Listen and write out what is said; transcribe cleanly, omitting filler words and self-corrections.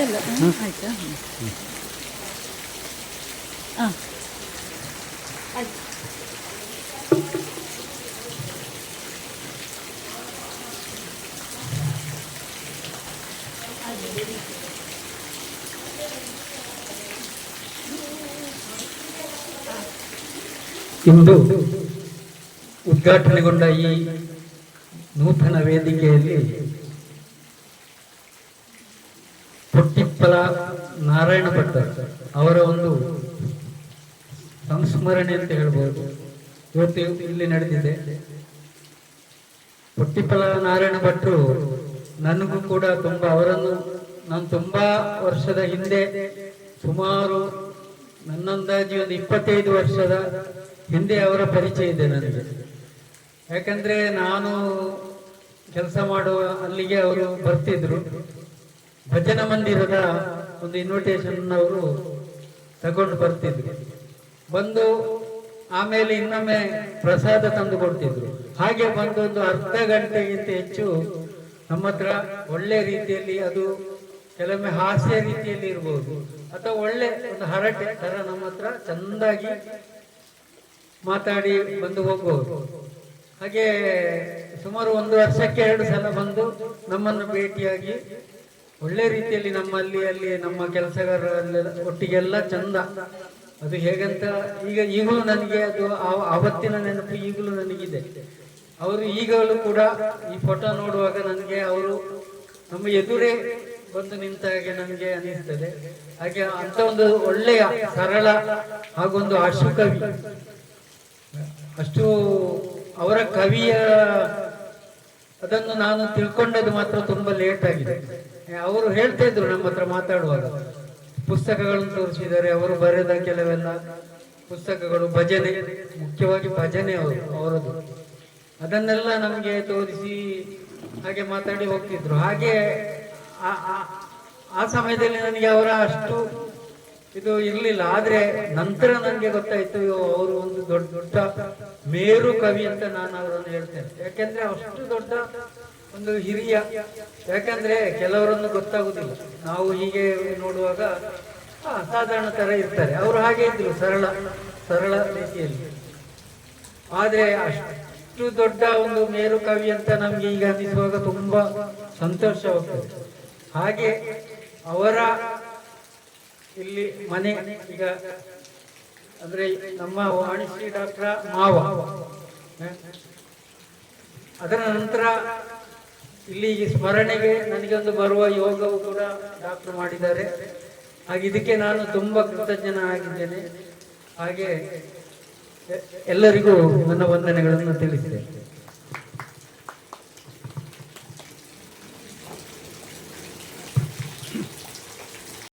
ಇಲ್ಲ ಆಯ್ತಾ ಹಾಂ ಆಯ್ತು. ಇಂದು ಉದ್ಘಾಟನೆಗೊಂಡ ಈ ನೂತನ ವೇದಿಕೆಯಲ್ಲಿ ಪೊಟ್ಟಿಪ್ಪಲ ನಾರಾಯಣ ಭಟ್ಟರು ಅವರ ಒಂದು ಸಂಸ್ಮರಣೆ ಅಂತ ಹೇಳ್ಬೋದು ಇವತ್ತು ಇಲ್ಲಿ ನಡೆದಿದೆ. ಪೊಟ್ಟಿಪ್ಪಲ ನಾರಾಯಣ ಭಟ್ರು ನನಗೂ ಕೂಡ ಅವರನ್ನು ನಾನು ತುಂಬಾ ವರ್ಷದ ಹಿಂದೆ, ಸುಮಾರು ನನ್ನಂದಾಜಿ ಒಂದು 25 ವರ್ಷದ ಹಿಂದೆ ಅವರ ಪರಿಚಯ ಇದೆ ನನಗೆ. ಯಾಕಂದ್ರೆ ನಾನು ಕೆಲಸ ಮಾಡುವ ಅಲ್ಲಿಗೆ ಅವರು ಬರ್ತಿದ್ರು. ಭಜನ ಮಂದಿರದ ಒಂದು ಇನ್ವಿಟೇಷನ್ ಅವರು ತಗೊಂಡು ಬರ್ತಿದ್ರು. ಬಂದು ಆಮೇಲೆ ಇನ್ನೊಮ್ಮೆ ಪ್ರಸಾದ ತಂದು ಕೊಡ್ತಿದ್ರು. ಹಾಗೆ ಬಂದು ಒಂದು ಅರ್ಧ ಗಂಟೆಗಿಂತ ಹೆಚ್ಚು ನಮ್ಮ ಹತ್ರ ಒಳ್ಳೆ ರೀತಿಯಲ್ಲಿ, ಅದು ಕೆಲವೊಮ್ಮೆ ಹಾಸ್ಯ ರೀತಿಯಲ್ಲಿ ಇರ್ಬೋದು ಅಥವಾ ಒಳ್ಳೆ ಒಂದು ಹರಟೆ ತರ ನಮ್ಮ ಹತ್ರ ಚಂದಾಗಿ ಮಾತಾಡಿ ಬಂದು ಹೋಗ್ಬೋದು. ಹಾಗೆ ಸುಮಾರು 1 ವರ್ಷಕ್ಕೆ 2 ಸಲ ಬಂದು ನಮ್ಮನ್ನು ಭೇಟಿಯಾಗಿ ಒಳ್ಳೆ ರೀತಿಯಲ್ಲಿ ನಮ್ಮಲ್ಲಿ ಅಲ್ಲಿ ನಮ್ಮ ಕೆಲಸಗಾರರೆಲ್ಲ ಒಟ್ಟಿಗೆಲ್ಲ ಚಂದ. ಅದು ಹೇಗಂತ ಈಗಲೂ ನನಗೆ ಅದು ಆವತ್ತಿನ ನೆನಪು ಈಗಲೂ ನನಗಿದೆ. ಅವರು ಈಗಲೂ ಕೂಡ ಈ ಫೋಟೋ ನೋಡುವಾಗ ನನಗೆ ಅವರು ನಮ್ಮ ಎದುರೇ ಬಂದು ನಿಂತ ಹಾಗೆ ನನಗೆ ಅನಿಸ್ತದೆ. ಹಾಗೆ ಅಂತ ಒಂದು ಒಳ್ಳೆಯ ಸರಳ ಹಾಗೊಂದು ಅಶು ಕವಿ, ಅಷ್ಟು ಅವರ ಕವಿಯ ಅದನ್ನು ನಾನು ತಿಳ್ಕೊಂಡದ್ದು ಮಾತ್ರ ತುಂಬಾ ಲೇಟ್ ಆಗಿದೆ. ಅವರು ಹೇಳ್ತಾ ಇದ್ರು ನಮ್ಮ ಹತ್ರ ಮಾತಾಡುವಾಗ, ಪುಸ್ತಕಗಳನ್ನು ತೋರಿಸಿದ್ದಾರೆ ಅವರು ಬರೆದ ಕೆಲವೆಲ್ಲ ಪುಸ್ತಕಗಳು, ಭಜನೆ, ಮುಖ್ಯವಾಗಿ ಭಜನೆ ಅವರದು, ಅದನ್ನೆಲ್ಲ ನಮಗೆ ತೋರಿಸಿ ಹಾಗೆ ಮಾತಾಡಿ ಹೋಗ್ತಿದ್ರು. ಹಾಗೆ ಆ ಸಮಯದಲ್ಲಿ ನನಗೆ ಅವರ ಅಷ್ಟು ಇದು ಇರ್ಲಿಲ್ಲ. ಆದ್ರೆ ನಂತರ ನನಗೆ ಗೊತ್ತಾಯ್ತು ಅವರು ಒಂದು ದೊಡ್ಡ ಮೇರು ಕವಿ ಅಂತ ನಾನು ಅವರನ್ನು ಹೇಳ್ತೇನೆ. ಯಾಕೆಂದ್ರೆ ಅಷ್ಟು ದೊಡ್ಡ ಒಂದು ಹಿರಿಯ, ಯಾಕಂದ್ರೆ ಕೆಲವರನ್ನು ಗೊತ್ತಾಗುದಿಲ್ಲ, ನಾವು ಹೀಗೆ ನೋಡುವಾಗ ಸಾಧಾರಣ ತರ ಇರ್ತಾರೆ, ಅವರು ಹಾಗೆ ಇದ್ರು ಸರಳ ರೀತಿಯಲ್ಲಿ. ಆದ್ರೆ ಅಷ್ಟು ದೊಡ್ಡ ಒಂದು ಮೇರು ಕವಿ ಅಂತ ನಮ್ಗೆ ಈಗ ಅನ್ನಿಸುವಾಗ ತುಂಬಾ ಸಂತೋಷವಾಗ್ತದೆ. ಹಾಗೆ ಅವರ ಇಲ್ಲಿ ಮನೆ ಈಗ ಅಂದ್ರೆ ನಮ್ಮ ವಾಣಿಶ್ರೀ ಡಾಕ್ಟರ್ ಮಾವ, ಅದರ ನಂತರ ಇಲ್ಲಿ ಸ್ಮರಣೆಗೆ ನನಗೊಂದು ಬರುವ ಯೋಗವು ಕೂಡ ಡಾಕ್ಟರ್ ಮಾಡಿದ್ದಾರೆ. ಹಾಗೆ ಇದಕ್ಕೆ ನಾನು ತುಂಬಾ ಕೃತಜ್ಞನಾಗಿದ್ದೇನೆ. ಹಾಗೆ ಎಲ್ಲರಿಗೂ ನನ್ನ ವಂದನೆಗಳನ್ನು ತಿಳಿಸಿದೆ.